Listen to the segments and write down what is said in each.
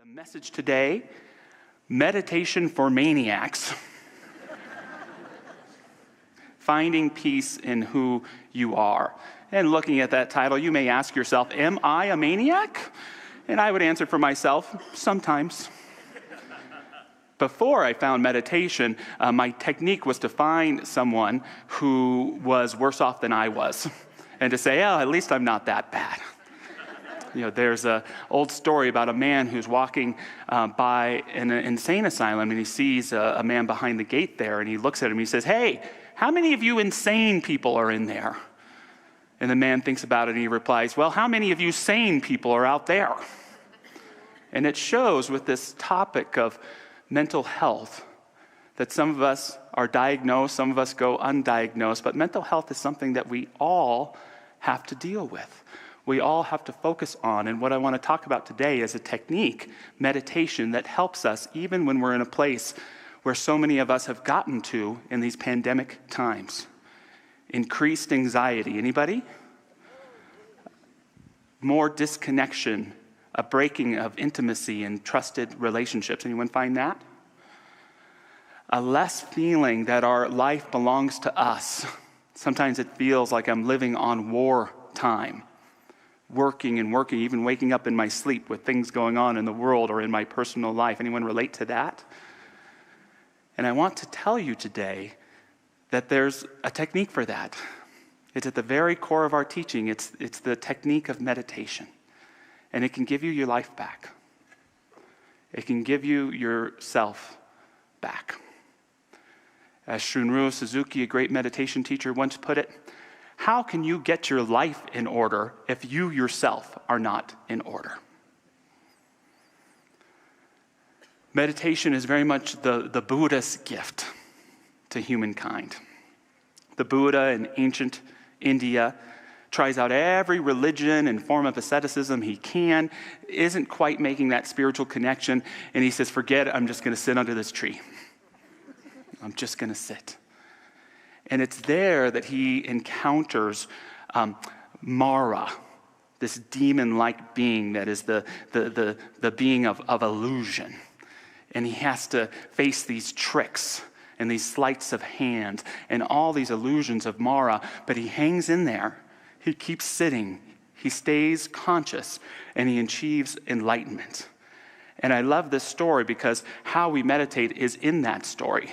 The message today, meditation for maniacs. Finding peace in who you are. And looking at that title, you may ask yourself, am I a maniac? And I would answer for myself, sometimes. Before I found meditation, my technique was to find someone who was worse off than I was. And to say, oh, at least I'm not that bad. There's an old story about a man who's walking by an insane asylum, and he sees a man behind the gate there, and he looks at him, and he says, hey, how many of you insane people are in there? And the man thinks about it, and he replies, well, how many of you sane people are out there? And it shows with this topic of mental health that some of us are diagnosed, some of us go undiagnosed, but mental health is something that we all have to deal with. We all have to focus on, and what I want to talk about today is a technique, meditation, that helps us even when we're in a place where so many of us have gotten to in these pandemic times. Increased anxiety, anybody? More disconnection, a breaking of intimacy and trusted relationships. Anyone find that? A less feeling that our life belongs to us. Sometimes it feels like I'm living on war time. Working and working, even waking up in my sleep with things going on in the world or in my personal life. Anyone relate to that? And I want to tell you today that there's a technique for that. It's at the very core of our teaching. It's the technique of meditation. And it can give you your life back. It can give you yourself back. As Shunryu Suzuki, a great meditation teacher, once put it, how can you get your life in order if you yourself are not in order? Meditation is very much the Buddha's gift to humankind. The Buddha in ancient India tries out every religion and form of asceticism he can, isn't quite making that spiritual connection, and he says, forget it, I'm just going to sit under this tree. I'm just going to sit. And it's there that he encounters Mara, this demon-like being that is the being of illusion. And he has to face these tricks and these sleights of hand and all these illusions of Mara, but he hangs in there. He keeps sitting. He stays conscious, and he achieves enlightenment. And I love this story because how we meditate is in that story.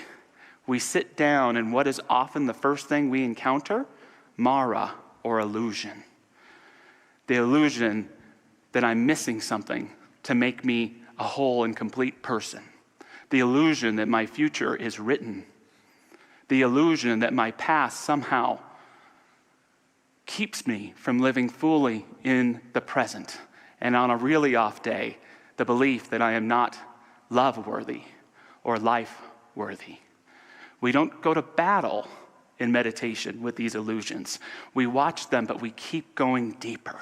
We sit down, and what is often the first thing we encounter? Mara, or illusion. The illusion that I'm missing something to make me a whole and complete person. The illusion that my future is written. The illusion that my past somehow keeps me from living fully in the present. And on a really off day, the belief that I am not love-worthy or life-worthy. We don't go to battle in meditation with these illusions. We watch them, but we keep going deeper.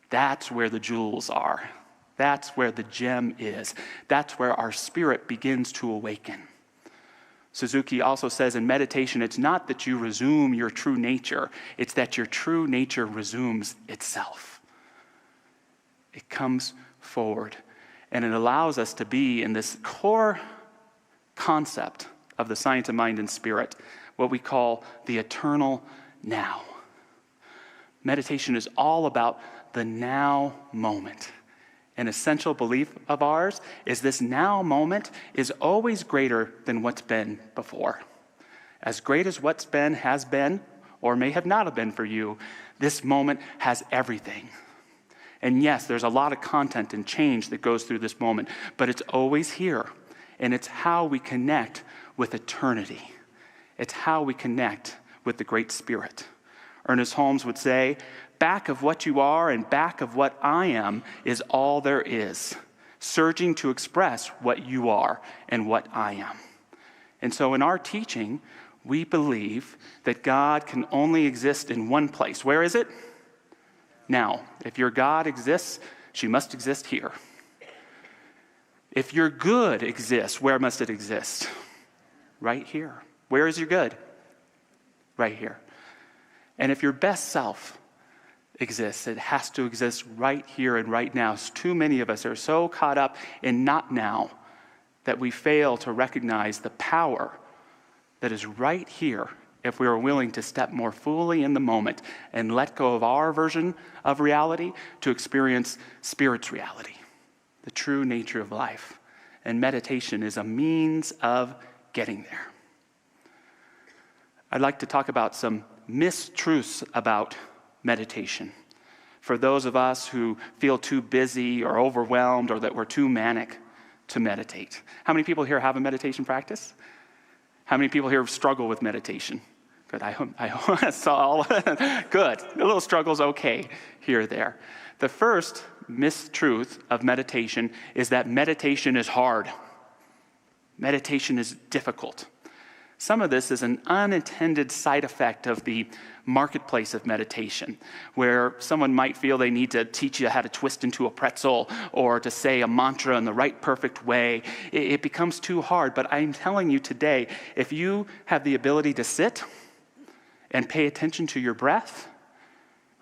That's where the jewels are. That's where the gem is. That's where our spirit begins to awaken. Suzuki also says in meditation, it's not that you resume your true nature, it's that your true nature resumes itself. It comes forward, and it allows us to be in this core concept of the science of mind and spirit, what we call the eternal now. Meditation is all about the now moment. An essential belief of ours is this now moment is always greater than what's been before. As great as what's been, has been, or may have not have been for you, this moment has everything. And yes, there's a lot of content and change that goes through this moment, but it's always here. And it's how we connect with eternity. It's how we connect with the Great Spirit. Ernest Holmes would say, back of what you are and back of what I am is all there is, surging to express what you are and what I am. And so in our teaching, we believe that God can only exist in one place. Where is it? Now. If your God exists, she must exist here. If your good exists, where must it exist? Right here. Where is your good? Right here. And if your best self exists. It has to exist right here and right now. Too many of us are so caught up in not now that we fail to recognize the power that is right here if we are willing to step more fully in the moment and let go of our version of reality to experience Spirit's reality, the true nature of life. And meditation is a means of getting there. I'd like to talk about some mistruths about meditation. For those of us who feel too busy or overwhelmed or that we're too manic to meditate. How many people here have a meditation practice? How many people here struggle with meditation? Good, I saw all. Good, a little struggle's okay here or there. The first mistruth of meditation is that meditation is hard. Meditation is difficult. Some of this is an unintended side effect of the marketplace of meditation, where someone might feel they need to teach you how to twist into a pretzel or to say a mantra in the right perfect way. It becomes too hard. But I'm telling you today, if you have the ability to sit and pay attention to your breath,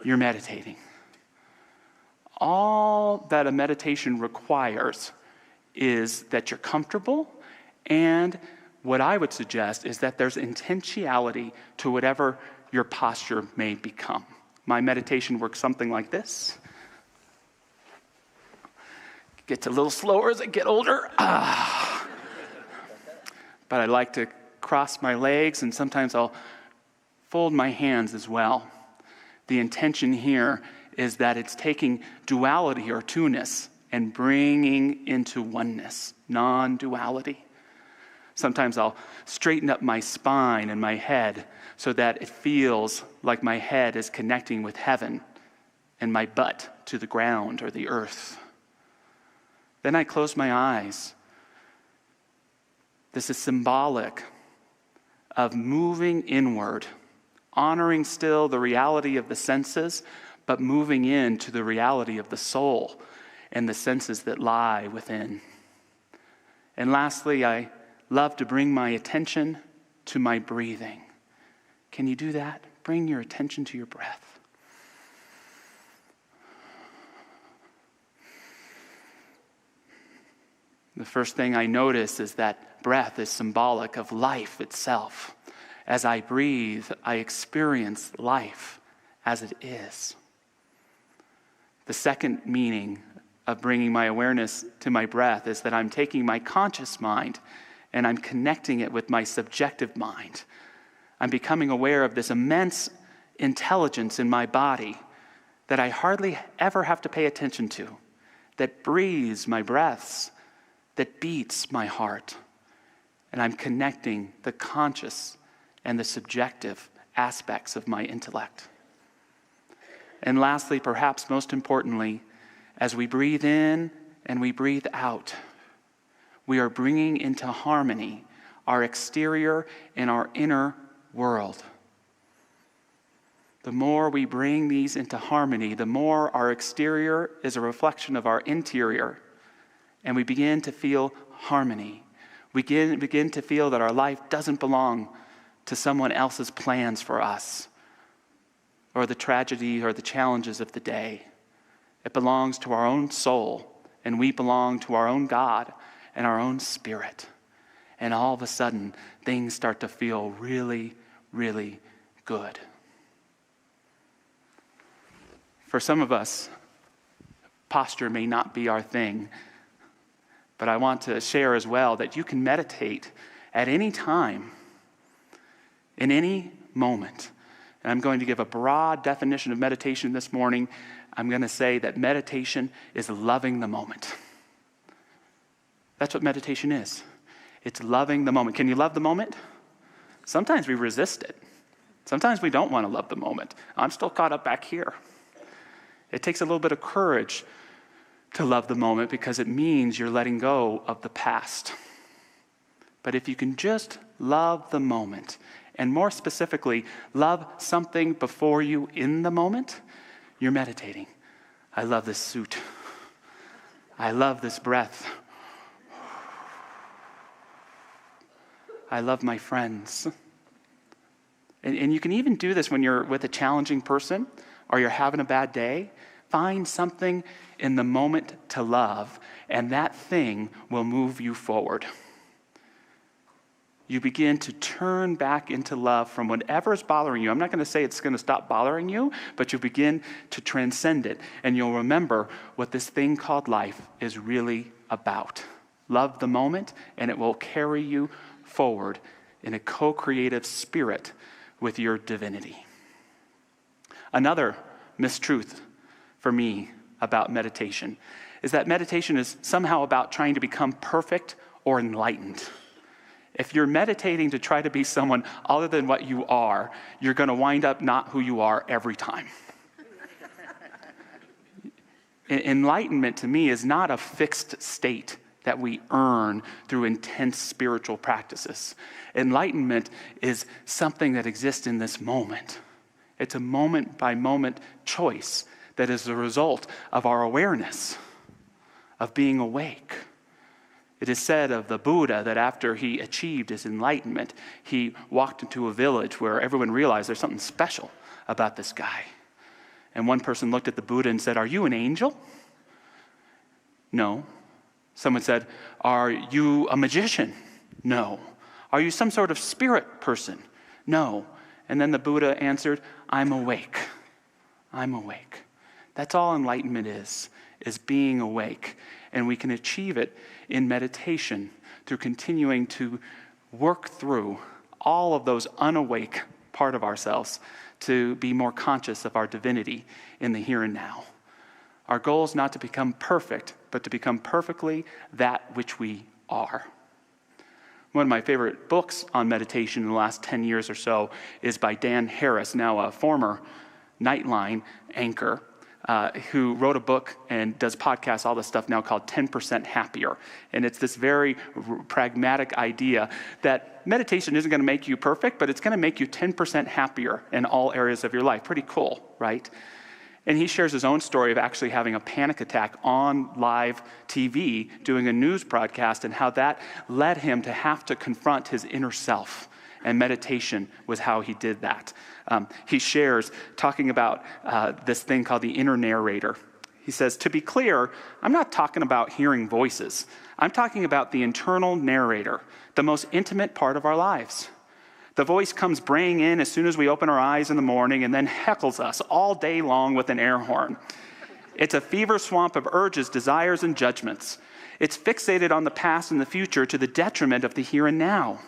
you're meditating. All that a meditation requires is that you're comfortable, and what I would suggest is that there's intentionality to whatever your posture may become. My meditation works something like this. Gets a little slower as I get older. But I like to cross my legs, and sometimes I'll fold my hands as well. The intention here is that it's taking duality or two-ness and bringing into oneness, non-duality. Sometimes I'll straighten up my spine and my head so that it feels like my head is connecting with heaven and my butt to the ground or the earth. Then I close my eyes. This is symbolic of moving inward, honoring still the reality of the senses, but moving into the reality of the soul and the senses that lie within. And lastly, I love to bring my attention to my breathing. Can you do that? Bring your attention to your breath. The first thing I notice is that breath is symbolic of life itself. As I breathe, I experience life as it is. The second meaning of bringing my awareness to my breath is that I'm taking my conscious mind and I'm connecting it with my subjective mind. I'm becoming aware of this immense intelligence in my body that I hardly ever have to pay attention to, that breathes my breaths, that beats my heart. And I'm connecting the conscious and the subjective aspects of my intellect. And lastly, perhaps most importantly, as we breathe in and we breathe out, we are bringing into harmony our exterior and our inner world. The more we bring these into harmony, the more our exterior is a reflection of our interior, and we begin to feel harmony. We begin to feel that our life doesn't belong to someone else's plans for us, or the tragedy or the challenges of the day. It belongs to our own soul, and we belong to our own God and our own spirit. And all of a sudden, things start to feel really, really good. For some of us, posture may not be our thing, but I want to share as well that you can meditate at any time, in any moment. And I'm going to give a broad definition of meditation this morning. I'm going to say that meditation is loving the moment. That's what meditation is. It's loving the moment. Can you love the moment? Sometimes we resist it. Sometimes we don't want to love the moment. I'm still caught up back here. It takes a little bit of courage to love the moment because it means you're letting go of the past. But if you can just love the moment, and more specifically, love something before you in the moment, you're meditating. I love this suit. I love this breath. I love my friends. And you can even do this when you're with a challenging person or you're having a bad day, find something in the moment to love, and that thing will move you forward. You begin to turn back into love from whatever is bothering you. I'm not going to say it's going to stop bothering you, but you begin to transcend it, and you'll remember what this thing called life is really about. Love the moment, and it will carry you forward in a co-creative spirit with your divinity. Another mistruth for me about meditation is that meditation is somehow about trying to become perfect or enlightened. If you're meditating to try to be someone other than what you are, you're going to wind up not who you are every time. Enlightenment to me is not a fixed state that we earn through intense spiritual practices. Enlightenment is something that exists in this moment. It's a moment-by-moment choice that is the result of our awareness, of being awake. It is said of the Buddha that after he achieved his enlightenment, he walked into a village where everyone realized there's something special about this guy. And one person looked at the Buddha and said, "Are you an angel?" "No." Someone said, "Are you a magician?" "No." "Are you some sort of spirit person?" "No." And then the Buddha answered, "I'm awake. I'm awake." That's all enlightenment is being awake. And we can achieve it in meditation through continuing to work through all of those unawake part of ourselves to be more conscious of our divinity in the here and now. Our goal is not to become perfect, but to become perfectly that which we are. One of my favorite books on meditation in the last 10 years or so is by Dan Harris, now a former Nightline anchor, who wrote a book and does podcasts, all this stuff now called 10% Happier. And it's this very pragmatic idea that meditation isn't going to make you perfect, but it's going to make you 10% happier in all areas of your life. Pretty cool, right? And he shares his own story of actually having a panic attack on live TV, doing a news broadcast, and how that led him to have to confront his inner self. And meditation was how he did that. He shares, talking about this thing called the inner narrator. He says, "To be clear, I'm not talking about hearing voices. I'm talking about the internal narrator, the most intimate part of our lives. The voice comes braying in as soon as we open our eyes in the morning and then heckles us all day long with an air horn. It's a fever swamp of urges, desires, and judgments. It's fixated on the past and the future to the detriment of the here and now.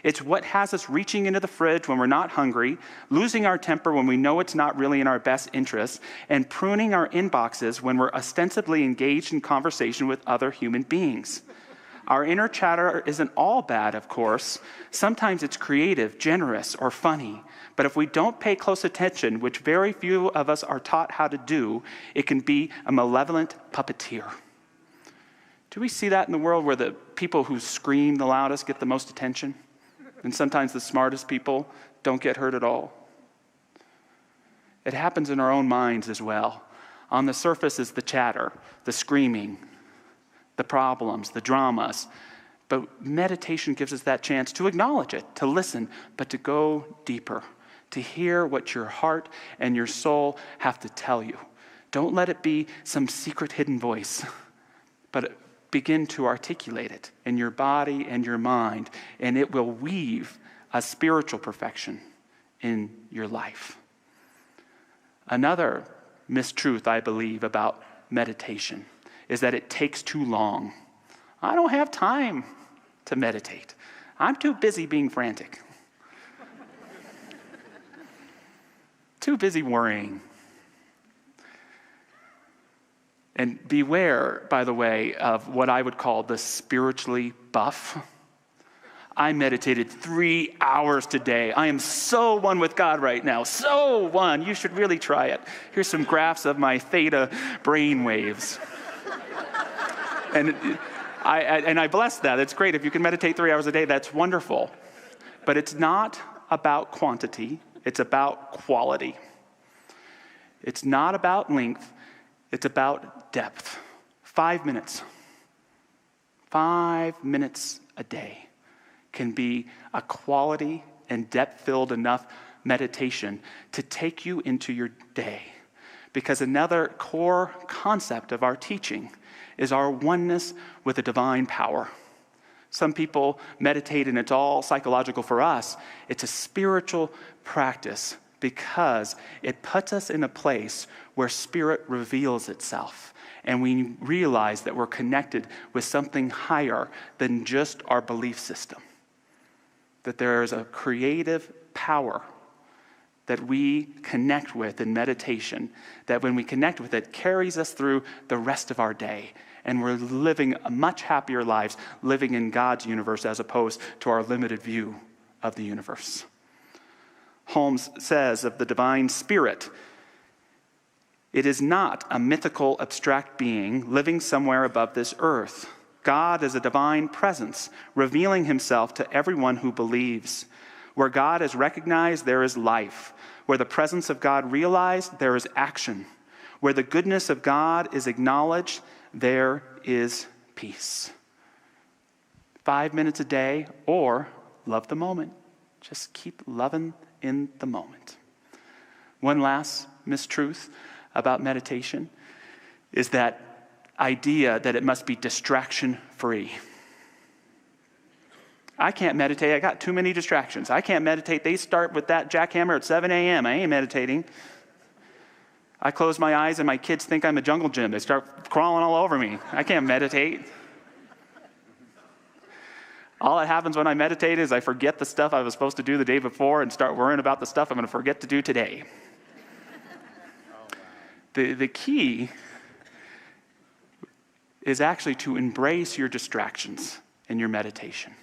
It's what has us reaching into the fridge when we're not hungry, losing our temper when we know it's not really in our best interest, and pruning our inboxes when we're ostensibly engaged in conversation with other human beings. Our inner chatter isn't all bad, of course. Sometimes it's creative, generous, or funny. But if we don't pay close attention, which very few of us are taught how to do, it can be a malevolent puppeteer." Do we see that in the world where the people who scream the loudest get the most attention? And sometimes the smartest people don't get hurt at all. It happens in our own minds as well. On the surface is the chatter, the screaming, the problems, the dramas. But meditation gives us that chance to acknowledge it, to listen, but to go deeper, to hear what your heart and your soul have to tell you. Don't let it be some secret hidden voice, but begin to articulate it in your body and your mind, and it will weave a spiritual perfection in your life. Another mistruth, I believe, about meditation is that it takes too long. I don't have time to meditate. I'm too busy being frantic. Too busy worrying. And beware, by the way, of what I would call the spiritually buff. I meditated 3 hours today. I am so one with God right now. So one. You should really try it. Here's some graphs of my theta brain waves. And I bless that. It's great. If you can meditate 3 hours a day, that's wonderful. But it's not about quantity. It's about quality. It's not about length. It's about depth. 5 minutes. 5 minutes a day can be a quality and depth-filled enough meditation to take you into your day, because another core concept of our teaching is our oneness with a divine power. Some people meditate and it's all psychological. For us, it's a spiritual practice because it puts us in a place where spirit reveals itself and we realize that we're connected with something higher than just our belief system. That there is a creative power that we connect with in meditation, that when we connect with it, carries us through the rest of our day. And we're living a much happier lives, living in God's universe as opposed to our limited view of the universe. Holmes says of the divine spirit, it is not a mythical, abstract being living somewhere above this earth. God is a divine presence, revealing himself to everyone who believes. Where God is recognized, there is life. Where the presence of God realized, there is action. Where the goodness of God is acknowledged, there is peace. 5 minutes a day, or love the moment. Just keep loving in the moment. One last mistruth about meditation is that idea that it must be distraction-free. I can't meditate. I got too many distractions. I can't meditate. They start with that jackhammer at 7 a.m. I ain't meditating. I close my eyes and my kids think I'm a jungle gym. They start crawling all over me. I can't meditate. All that happens when I meditate is I forget the stuff I was supposed to do the day before and start worrying about the stuff I'm going to forget to do today. The key is actually to embrace your distractions in your meditation.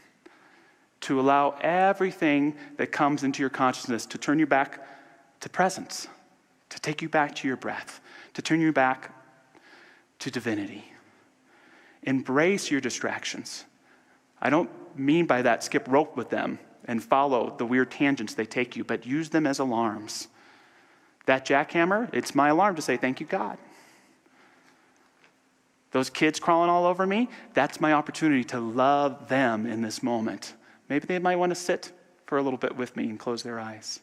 To allow everything that comes into your consciousness to turn you back to presence, to take you back to your breath, to turn you back to divinity. Embrace your distractions. I don't mean by that skip rope with them and follow the weird tangents they take you, but use them as alarms. That jackhammer, it's my alarm to say, thank you, God. Those kids crawling all over me, that's my opportunity to love them in this moment. Maybe they might want to sit for a little bit with me and close their eyes.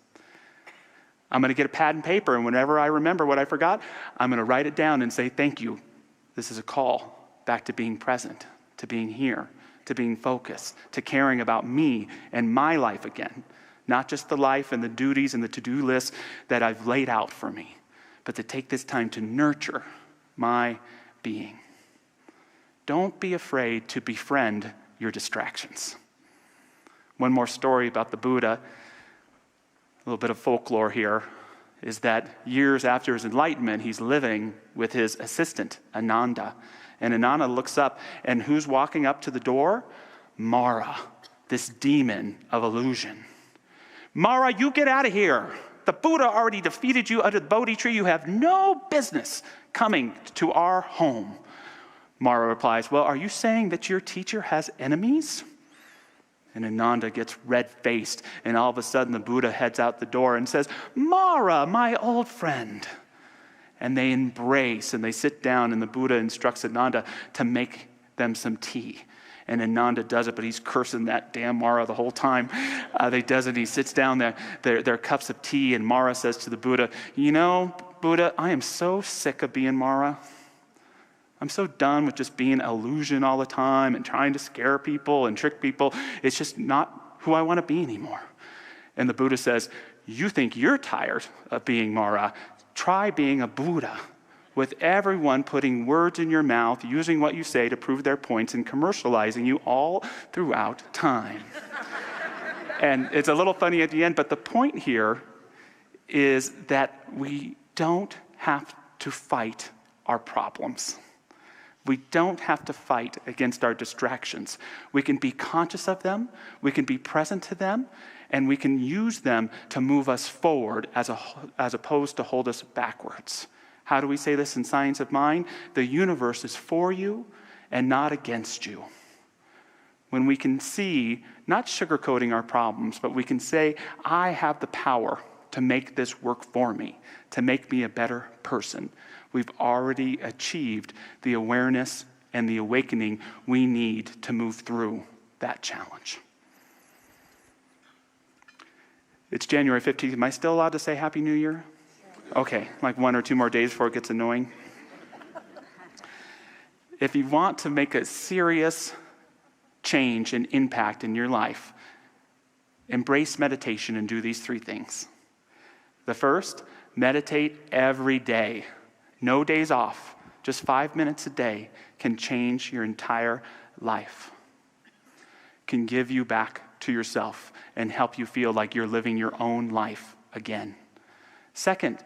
I'm going to get a pad and paper, and whenever I remember what I forgot, I'm going to write it down and say, thank you. This is a call back to being present, to being here, to being focused, to caring about me and my life again. Not just the life and the duties and the to-do lists that I've laid out for me, but to take this time to nurture my being. Don't be afraid to befriend your distractions. One more story about the Buddha, a little bit of folklore here, is that years after his enlightenment, he's living with his assistant, Ananda. And Ananda looks up, and who's walking up to the door? Mara, this demon of illusion. Mara, you get out of here. The Buddha already defeated you under the Bodhi tree. You have no business coming to our home. Mara replies, well, are you saying that your teacher has enemies? And Ananda gets red-faced, and all of a sudden the Buddha heads out the door and says, Mara, my old friend. And they embrace, and they sit down, and the Buddha instructs Ananda to make them some tea. And Ananda does it, but he's cursing that damn Mara the whole time. He does it, he sits down there, their cups of tea, and Mara says to the Buddha, you know, Buddha, I am so sick of being Mara. I'm so done with just being illusion all the time and trying to scare people and trick people. It's just not who I want to be anymore. And the Buddha says, you think you're tired of being Mara? Try being a Buddha, with everyone putting words in your mouth, using what you say to prove their points, and commercializing you all throughout time. And it's a little funny at the end, but the point here is that we don't have to fight our problems. We don't have to fight against our distractions. We can be conscious of them, we can be present to them, and we can use them to move us forward as opposed to hold us backwards. How do we say this in Science of Mind? The universe is for you and not against you. When we can see, not sugarcoating our problems, but we can say, I have the power to make this work for me, to make me a better person. We've already achieved the awareness and the awakening we need to move through that challenge. It's January 15th. Am I still allowed to say Happy New Year? Okay, like 1 or 2 more days before it gets annoying. If you want to make a serious change and impact in your life, embrace meditation and do these 3 things. The first, meditate every day. No days off. Just 5 minutes a day can change your entire life. Can give you back to yourself and help you feel like you're living your own life again. Second,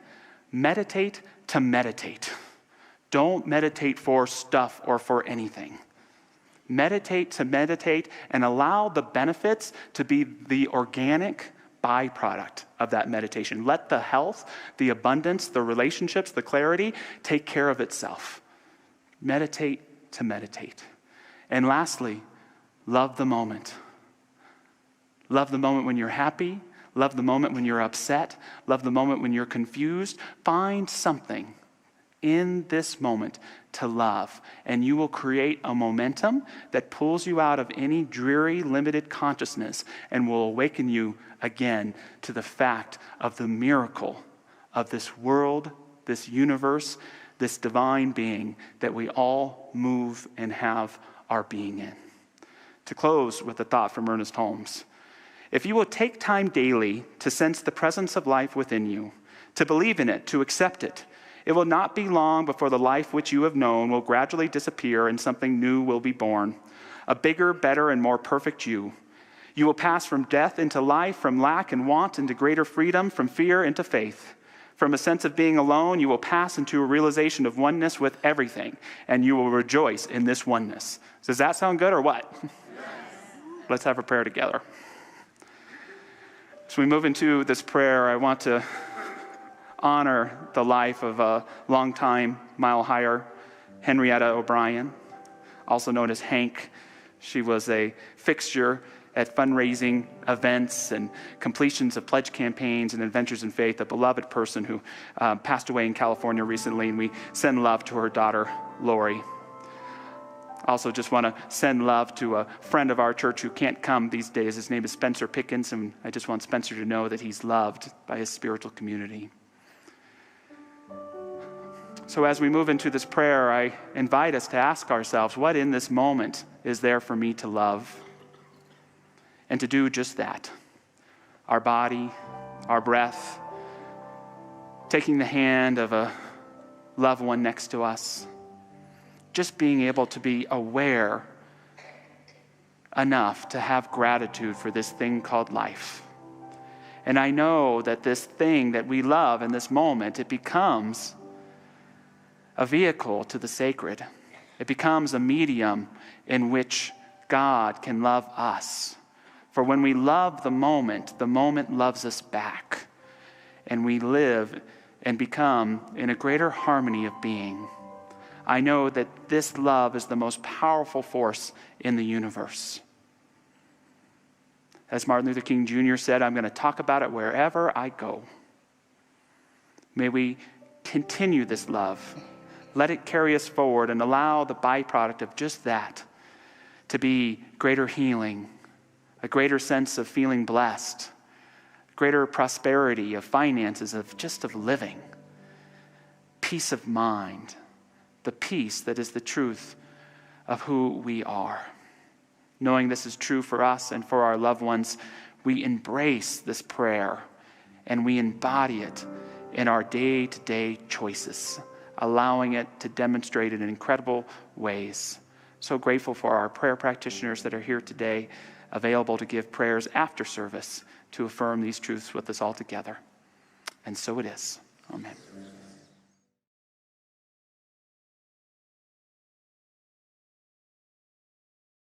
meditate to meditate. Don't meditate for stuff or for anything. Meditate to meditate and allow the benefits to be the organic byproduct of that meditation. Let the health, the abundance, the relationships, the clarity take care of itself. Meditate to meditate. And lastly, love the moment. Love the moment when you're happy. Love the moment when you're upset. Love the moment when you're confused. Find something in this moment to love, and you will create a momentum that pulls you out of any dreary, limited consciousness and will awaken you again to the fact of the miracle of this world, this universe, this divine being that we all move and have our being in. To close with a thought from Ernest Holmes, if you will take time daily to sense the presence of life within you, to believe in it, to accept it, it will not be long before the life which you have known will gradually disappear and something new will be born, a bigger, better, and more perfect you. You will pass from death into life, from lack and want into greater freedom, from fear into faith. From a sense of being alone, you will pass into a realization of oneness with everything, and you will rejoice in this oneness. Does that sound good or what? Yes. Let's have a prayer together. As we move into this prayer, I want to honor the life of a longtime Mile Higher, Henrietta O'Brien, also known as Hank. She was a fixture at fundraising events and completions of pledge campaigns and adventures in faith, a beloved person who passed away in California recently, and we send love to her daughter, Lori. Also just want to send love to a friend of our church who can't come these days. His name is Spencer Pickens, and I just want Spencer to know that he's loved by his spiritual community. So as we move into this prayer, I invite us to ask ourselves, what in this moment is there for me to love? And to do just that. Our body, our breath, taking the hand of a loved one next to us, just being able to be aware enough to have gratitude for this thing called life. And I know that this thing that we love in this moment, it becomes a vehicle to the sacred. It becomes a medium in which God can love us. For when we love the moment loves us back. And we live and become in a greater harmony of being. I know that this love is the most powerful force in the universe. As Martin Luther King Jr. said, I'm going to talk about it wherever I go. May we continue this love. Let it carry us forward and allow the byproduct of just that to be greater healing, a greater sense of feeling blessed, greater prosperity of finances, of living, peace of mind, the peace that is the truth of who we are. Knowing this is true for us and for our loved ones, we embrace this prayer and we embody it in our day-to-day choices, allowing it to demonstrate it in incredible ways. So grateful for our prayer practitioners that are here today, available to give prayers after service to affirm these truths with us all together. And so it is. Amen.